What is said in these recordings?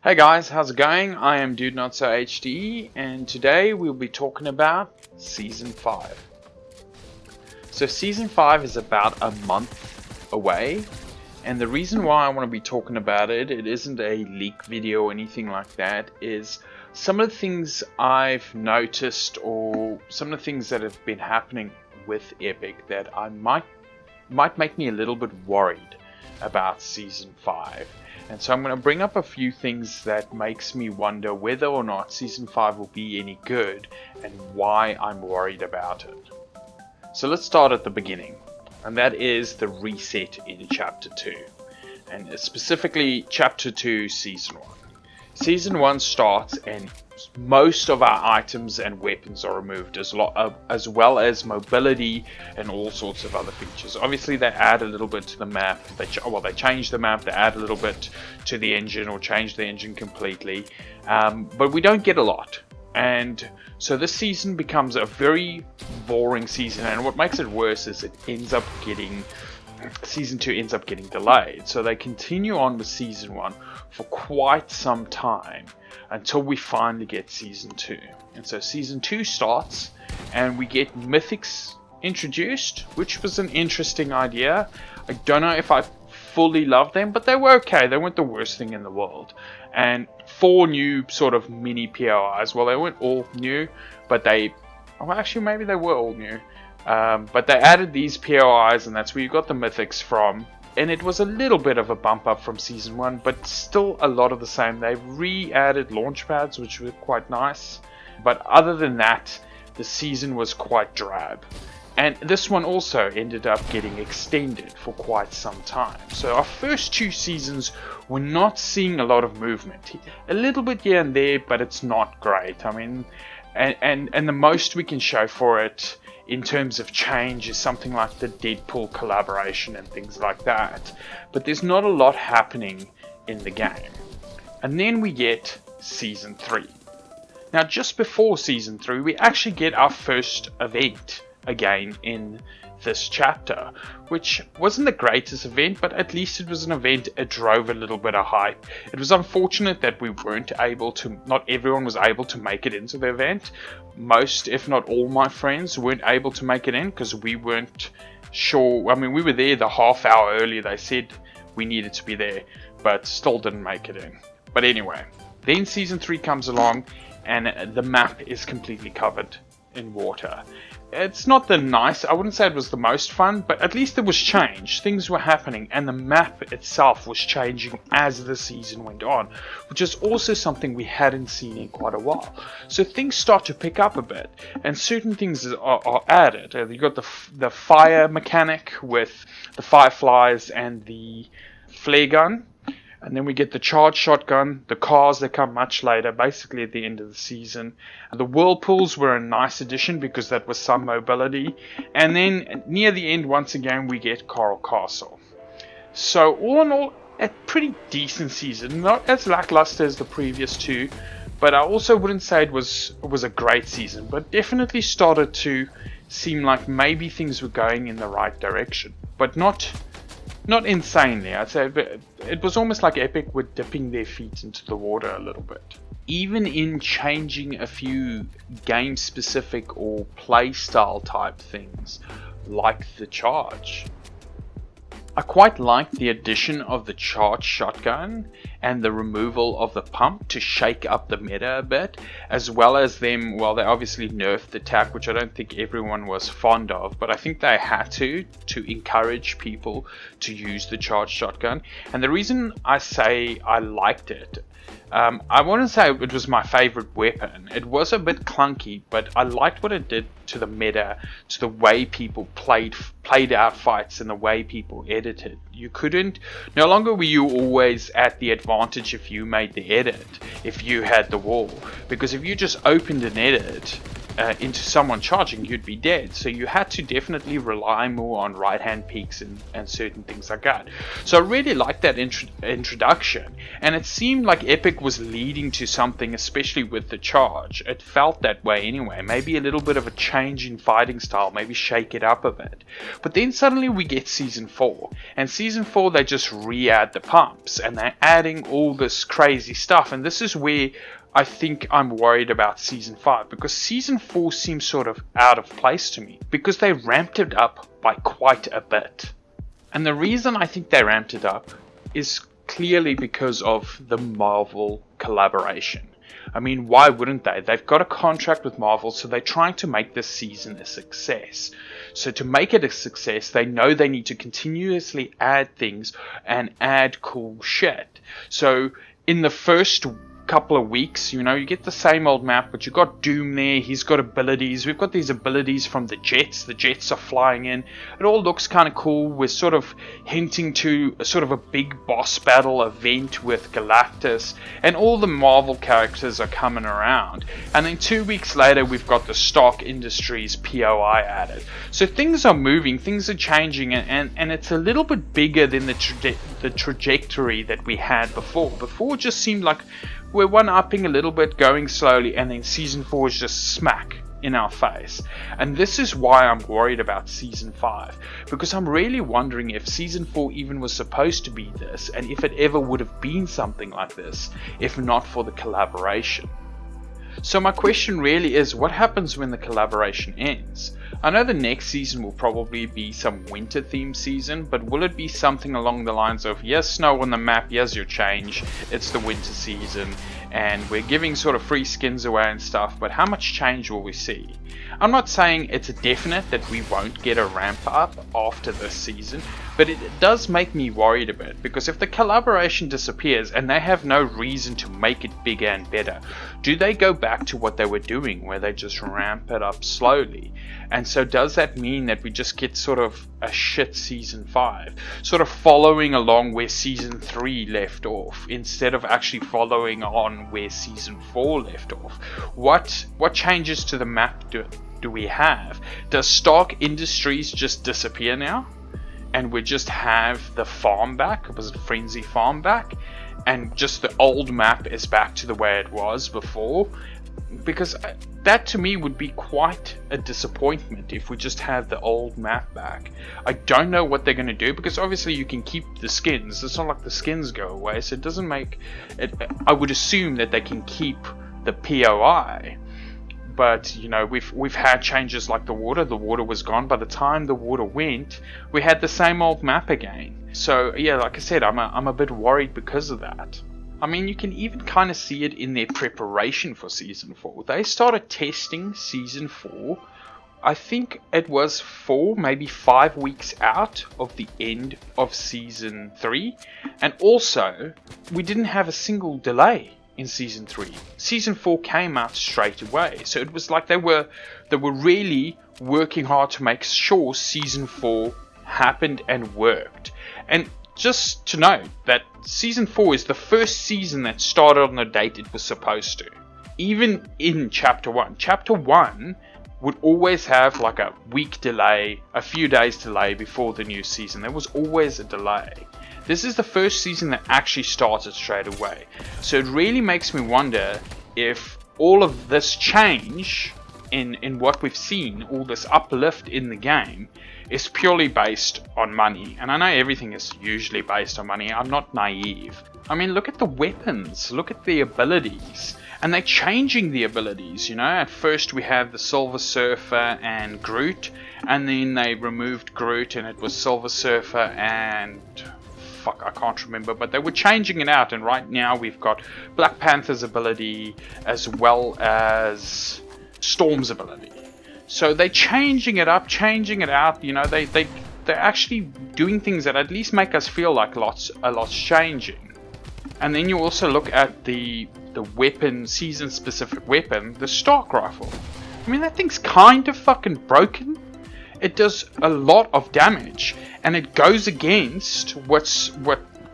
Hey guys, how's it going? I am DudeNotSoHD and today we'll be talking about Season 5. So Season 5 is about a month away, and the reason why I want to be talking about it isn't a leak video or anything like that, is some of the things I've noticed or some of the things that have been happening with Epic that I might make me a little bit worried about Season 5. And so I'm going to bring up a few things that makes me wonder whether or not Season 5 will be any good and why I'm worried about it. So let's start at the beginning, and that is the reset in Chapter 2, and specifically Chapter 2, Season 1. Season 1 starts and most of our items and weapons are removed, as well as mobility and all sorts of other features. Obviously they add a little bit to the map, they change the map, they add a little bit to the engine or change the engine completely, but we don't get a lot. And so this season becomes a very boring season, and what makes it worse is Season 2 ends up getting delayed. So they continue on with Season 1 for quite some time until we finally get Season 2. And so Season 2 starts and we get mythics introduced, which was an interesting idea. I don't know if I fully love them, but they were okay. They weren't the worst thing in the world. And 4 new sort of mini POIs. Well, they weren't all new, but maybe they were all new. But they added these POIs, and that's where you got the mythics from. And it was a little bit of a bump up from Season 1, but still a lot of the same. They re-added launch pads, which were quite nice. But other than that, the season was quite drab. And this one also ended up getting extended for quite some time. So our first 2 seasons, we're not seeing a lot of movement. A little bit here and there, but it's not great. I mean, and the most we can show for it in terms of change is something like the Deadpool collaboration and things like that. But there's not a lot happening in the game. And then we get Season 3. Now just before Season 3, we actually get our first event again in this chapter, which wasn't the greatest event, but at least it was an event. It drove a little bit of hype. It was unfortunate that not everyone was able to make it into the event. Most, if not all, my friends weren't able to make it in because we weren't sure. I mean, we were there the half hour earlier. They said we needed to be there, but still didn't make it in. But anyway, then Season 3 comes along and the map is completely covered in water. It's not I wouldn't say it was the most fun, but at least there was change. Things were happening, and the map itself was changing as the season went on, which is also something we hadn't seen in quite a while. So things start to pick up a bit, and certain things are added. You got the fire mechanic with the fireflies and the flare gun. And then we get the charge shotgun, the cars that come much later, basically at the end of the season. The whirlpools were a nice addition because that was some mobility. And then near the end, once again, we get Coral Castle. So all in all, a pretty decent season. Not as lackluster as the previous 2, but I also wouldn't say it was a great season. But definitely started to seem like maybe things were going in the right direction. But not insanely, I'd say. It was almost like Epic were dipping their feet into the water a little bit. Even in changing a few game-specific or playstyle type things, like the charge. I quite like the addition of the charge shotgun and the removal of the pump to shake up the meta a bit, as well as they obviously nerfed the tac, which I don't think everyone was fond of, but I think they had to encourage people to use the charge shotgun. And the reason I say I liked it, I wouldn't say it was my favorite weapon. It was a bit clunky, but I liked what it did to the meta, to the way people played out fights and the way people edited. No longer were you always at the advantage if you made the edit, if you had the wall. Because if you just opened an edit into someone charging, you'd be dead. So you had to definitely rely more on right hand peaks and certain things like that. So I really liked that introduction, and it seemed like Epic was leading to something, especially with the charge. It felt that way anyway. Maybe a little bit of a change in fighting style, maybe shake it up a bit. But then suddenly we get Season 4, and Season 4 they just re-add the pumps, and they're adding all this crazy stuff, and this is where I think I'm worried about Season 5, because Season 4 seems sort of out of place to me, because they ramped it up by quite a bit. And the reason I think they ramped it up is clearly because of the Marvel collaboration. I mean, why wouldn't they? They've got a contract with Marvel, so they're trying to make this season a success. So to make it a success, they know they need to continuously add things and add cool shit. So in the first couple of weeks, you know, you get the same old map, but you got Doom there. He's got abilities. We've got these abilities from the jets are flying in. It all looks kind of cool. We're sort of hinting to a sort of a big boss battle event with Galactus, and all the Marvel characters are coming around. And then 2 weeks later, we've got the Stark Industries POI added. So things are moving, things are changing, and it's a little bit bigger than the trajectory that we had before. Before it just seemed like we're one-upping a little bit, going slowly, and then Season 4 is just smack in our face. And this is why I'm worried about Season 5, because I'm really wondering if Season 4 even was supposed to be this, and if it ever would have been something like this, if not for the collaboration. So my question really is, what happens when the collaboration ends? I know the next season will probably be some winter themed season, but will it be something along the lines of, yes, snow on the map, here's your change, it's the winter season, and we're giving sort of free skins away and stuff, but how much change will we see? I'm not saying it's a definite that we won't get a ramp up after this season, but it does make me worried a bit, because if the collaboration disappears and they have no reason to make it bigger and better, do they go back to what they were doing, where they just ramp it up slowly? And so does that mean that we just get sort of a shit Season 5, sort of following along where Season 3 left off, instead of actually following on where Season 4 left off? What changes to the map do we have? Does Stark Industries just disappear now, and we just have the farm back? Was it Frenzy Farm back? And just the old map is back to the way it was before? Because that to me would be quite a disappointment if we just have the old map back. I don't know what they're going to do, because obviously you can keep the skins. It's not like the skins go away, so it doesn't make it. I would assume that they can keep the POI. But you know, we've had changes like the water. The water was gone. By the time the water went, we had the same old map again. So yeah, like I said, I'm a bit worried because of that. I mean, you can even kind of see it in their preparation for Season 4. They started testing Season 4, I think it was 4, maybe 5 weeks out of the end of Season 3. And also, we didn't have a single delay in Season 3. Season 4 came out straight away. So it was like they were really working hard to make sure Season 4 happened and worked. And just to note that Season 4 is the first season that started on the date it was supposed to. Even in Chapter 1. Chapter 1 would always have like a week delay, a few days delay before the new season. There was always a delay. This is the first season that actually started straight away. So it really makes me wonder if all of this change in what we've seen, all this uplift in the game, is purely based on money. And I know everything is usually based on money. I'm not naive. I mean, look at the weapons, look at the abilities. And they're changing the abilities, you know. At first we have the Silver Surfer and Groot, and then they removed Groot and it was Silver Surfer and fuck, I can't remember, but they were changing it out. And right now we've got Black Panther's ability as well as Storm's ability. So they're changing it up, changing it out, you know. They're actually doing things that at least make us feel like a lot's changing. And then you also look at the weapon, season specific weapon, the Stark rifle. I mean, that thing's kind of fucking broken. It does a lot of damage, and it goes against what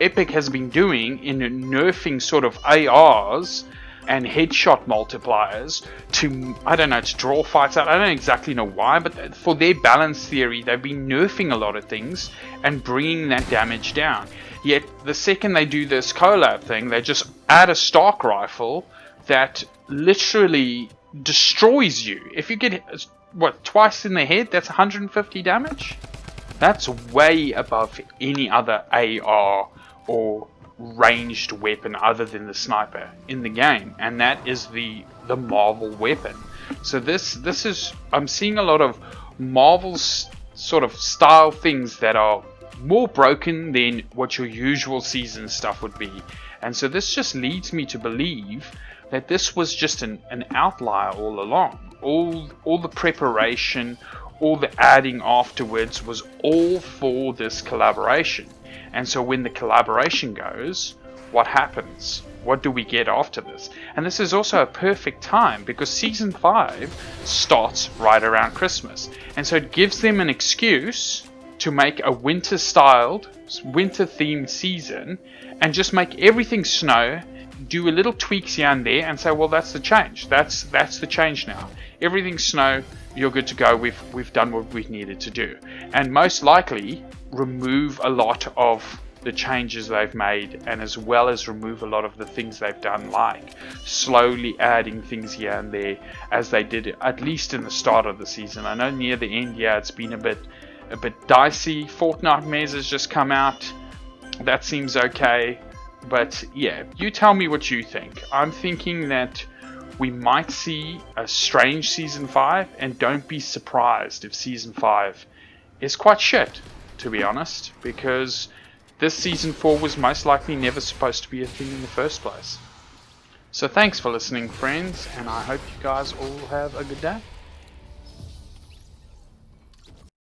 Epic has been doing in nerfing sort of ARs and headshot multipliers to, I don't know, to draw fights out. I don't exactly know why, but for their balance theory, they've been nerfing a lot of things and bringing that damage down. Yet the second they do this collab thing, they just add a stock rifle that literally destroys you. If you get, what, twice in the head, that's 150 damage? That's way above any other AR or ranged weapon other than the sniper in the game, and that is the Marvel weapon. So this is, I'm seeing a lot of Marvel's sort of style things that are more broken than what your usual season stuff would be, and so this just leads me to believe that this was just an outlier all along. All the preparation, all the adding afterwards was all for this collaboration. And so when the collaboration goes, what happens? What do we get after this? And this is also a perfect time because Season 5 starts right around Christmas. And so it gives them an excuse to make a winter-styled, winter-themed season and just make everything snow, do a little tweaks here and there and say, well, that's the change. That's the change now. Everything's snow, you're good to go. We've done what we needed to do. And most likely remove a lot of the changes they've made, and as well as remove a lot of the things they've done, like slowly adding things here and there as they did at least in the start of the season. I know near the end, yeah, it's been a bit dicey. Fortnite Mez has just come out. That seems okay, but yeah, you tell me what you think. I'm thinking that we might see a strange Season 5, and don't be surprised if Season 5 is quite shit, to be honest, because this Season 4 was most likely never supposed to be a thing in the first place. So thanks for listening, friends, and I hope you guys all have a good day.